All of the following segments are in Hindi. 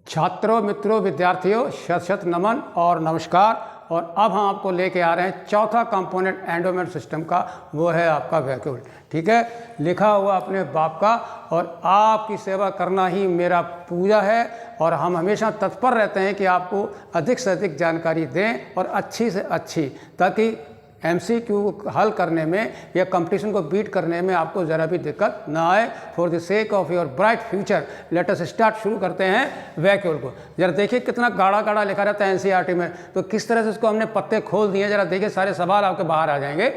छात्रों, मित्रों, विद्यार्थियों, शत शत नमन और नमस्कार। और अब हम आपको लेके आ रहे हैं चौथा कंपोनेंट एंडोमेंट सिस्टम का, वो है आपका वैक्यूल। ठीक है, लिखा हुआ अपने बाप का, और आपकी सेवा करना ही मेरा पूजा है। और हम हमेशा तत्पर रहते हैं कि आपको अधिक से अधिक जानकारी दें और अच्छी से अच्छी, ताकि MCQ हल करने में या कंपटीशन को बीट करने में आपको ज़रा भी दिक्कत ना आए। For the sake of your bright future let us start. शुरू करते हैं वैक्यूल को। जरा देखिए कितना गाढ़ा गाढ़ा लिखा रहता है NCERT में, तो किस तरह से उसको हमने पत्ते खोल दिए। जरा देखिए, सारे सवाल आपके बाहर आ जाएंगे।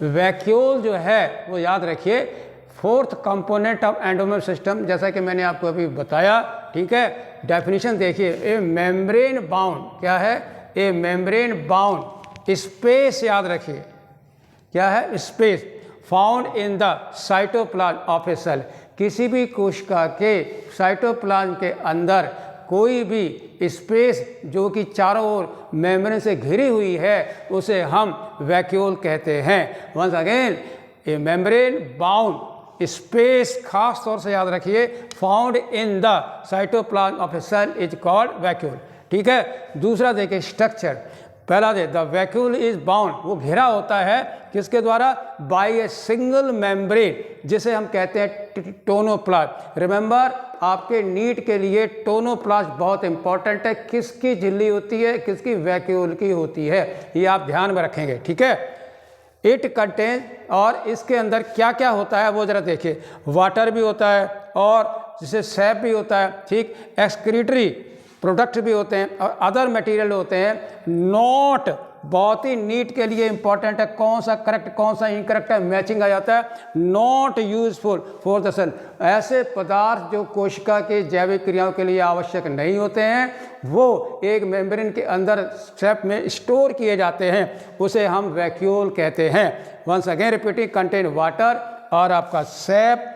वैक्यूल जो है वो याद रखिए fourth component of endowment system, जैसा कि मैंने आपको अभी बताया। ठीक है, डेफिनेशन देखिए, ए मेम्ब्रेन बाउंड, क्या है? ए मेम्ब्रेन बाउंड स्पेस, याद रखिए क्या है? Space found in the cytoplasm of a cell. किसी भी कोशिका के साइटोप्लाज्म के अंदर कोई भी स्पेस जो कि चारों ओर मेम्ब्रेन से घिरी हुई है, उसे हम वैक्यूल कहते हैं। Once again, a membrane bound space, खास तौर से याद रखिए, found in the cytoplasm of a cell is called vacuole. ठीक है, दूसरा देखिए स्ट्रक्चर। पहला they, the vacuole is bound, वो घिरा होता है किसके द्वारा? बाय ए सिंगल मेम्ब्रेन, जिसे हम कहते हैं टोनोप्लास्ट। रिमेंबर, आपके नीट के लिए टोनोप्लास्ट बहुत इंपॉर्टेंट है। किसकी झिल्ली होती है? किसकी? वैक्यूल की होती है। ये आप ध्यान में रखेंगे। ठीक है, इट कंटेन, और इसके अंदर क्या क्या होता है वो जरा देखिए। वाटर भी होता है, और जिसे सैप भी होता है। ठीक, एक्सक्रीटरी प्रोडक्ट भी होते हैं, और अदर मटेरियल होते हैं। नोट, बहुत ही नीट के लिए इंपॉर्टेंट है, कौन सा करेक्ट कौन सा इनकरेक्ट है, मैचिंग आ जाता है। Not useful for the cell, ऐसे पदार्थ जो कोशिका के जैविक क्रियाओं के लिए आवश्यक नहीं होते हैं, वो एक मेम्ब्रेन के अंदर सेप में स्टोर किए जाते हैं, उसे हम वैक्यूल कहते हैं। Once again repeating, contain water, और आपका सेप,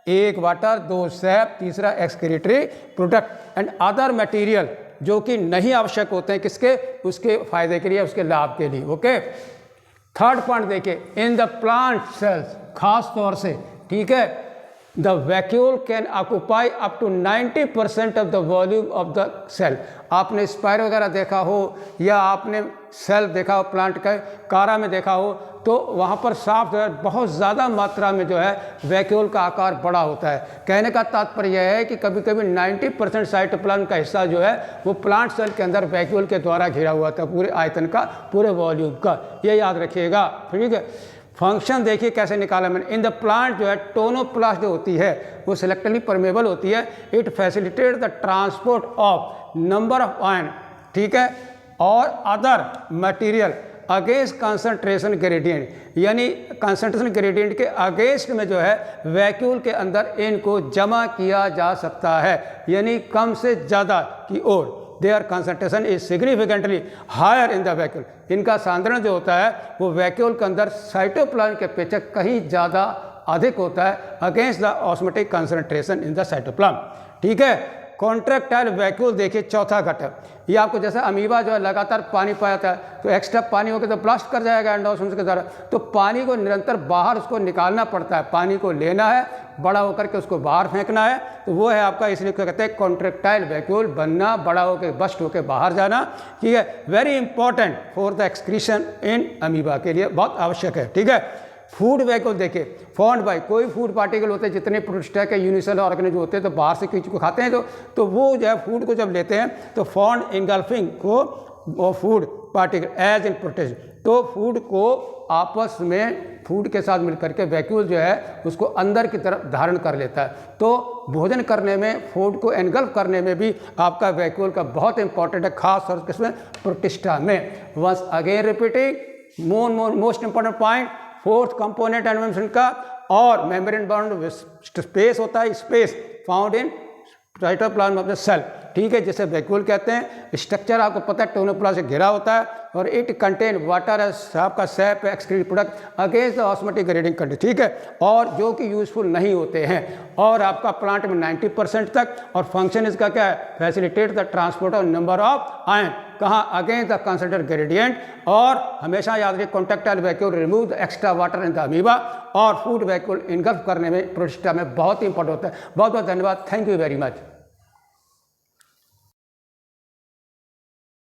एक वाटर, दो सैप, तीसरा excretory product and other material जो कि नहीं आवश्यक होते हैं, किसके? उसके फायदे के लिए, उसके लाभ के लिए। ओके, थर्ड पॉइंट देखिए, इन द प्लांट सेल्स, खास तौर से। ठीक है, the vacuole can occupy up to 90% of the volume of the cell. आपने स्पाइर वगैरह देखा हो, या आपने सेल देखा हो प्लांट का, कारा में देखा हो, तो वहाँ पर साफ जो है बहुत ज़्यादा मात्रा में जो है वैक्यूल का आकार बड़ा होता है। कहने का तात्पर्य यह है कि कभी कभी 90% साइटोप्लाज्म का हिस्सा जो है वो प्लांट सेल के अंदर वैक्यूल के द्वारा घिरा हुआ था, पूरे आयतन का, पूरे वॉल्यूम का। ये याद रखिएगा। ठीक है, फंक्शन देखिए कैसे निकाला मैंने। इन द प्लांट जो है टोनोप्लास्ट जो होती है वो सिलेक्टिवली परमेबल होती है। It facilitate the transport of number of ion, ठीक है, और other material against concentration gradient, यानी कंसंट्रेशन ग्रेडियंट के अगेंस्ट में जो है वैक्यूल के अंदर इनको जमा किया जा सकता है, यानी कम से ज़्यादा की ओर। Their concentration is significantly higher in the vacuole. इनका सांद्रण जो होता है वो वैक्यूल के अंदर साइटोप्लाज्म के अपेक्षा कहीं ज़्यादा अधिक होता है against the osmotic concentration in the cytoplasm. ठीक है, कॉन्ट्रैक्टाइल वैक्यूल देखिए चौथा घटक। ये आपको जैसे अमीबा जो है लगातार पानी पाता है, तो एक्स्ट्रा पानी होकर तो ब्लास्ट कर जाएगा एंडोसोम्स के द्वारा, तो पानी को निरंतर बाहर उसको निकालना पड़ता है। पानी को लेना है, बड़ा होकर के उसको बाहर फेंकना है, तो वो है आपका, इसलिए क्या कहते हैं, कॉन्ट्रैक्टाइल वैक्यूल बनना, बड़ा होकर बस्ट होकर बाहर जाना। ठीक है, very important for the excretion in amoeba के लिए बहुत आवश्यक है। ठीक है, फूड वैक्यूल देखिए, फॉर्म्ड बाय, कोई फूड पार्टिकल होते हैं, जितने प्रोटिस्टा के यूनिसेल ऑर्गेनिज्म होते हैं, तो बाहर से किसी को खाते हैं तो वो जो है फूड को जब लेते हैं तो फॉर्म्ड इंगल्फिंग को food particle as in protist, तो फूड को आपस में फूड के साथ मिलकर के वैक्यूल जो है उसको अंदर की तरफ धारण कर लेता है। तो भोजन करने में, फूड को एनगल्फ करने में भी आपका वैक्यूल का बहुत इंपॉर्टेंट है, खास तौर से किसमें? प्रोटिस्टा में। Once again repeating, most important point, fourth component animation का, और मेम्ब्रेन बाउंड स्पेस होता है, space found in cytoplasm of the cell. ठीक है, जिसे वैक्यूल कहते हैं। स्ट्रक्चर आपको पता है, टोनोप्लास्ट से घिरा होता है, और इट कंटेन वाटर आपका SAP excrete product against the osmotic gradient condition. ठीक है, और जो कि यूजफुल नहीं होते हैं, और आपका प्लांट में 90% तक, और फंक्शन इसका क्या है? Facilitate the transport of number of ion, कहाँ? Against the concentrated gradient. और हमेशा याद रखिए, contractile vacuole remove the extra water in the amoeba, और फूड वैक्यूल इनगल्फ करने में, प्रोटिस्टा में बहुत ही इंपॉर्टेंट होता है। बहुत बहुत धन्यवाद, थैंक यू वेरी मच।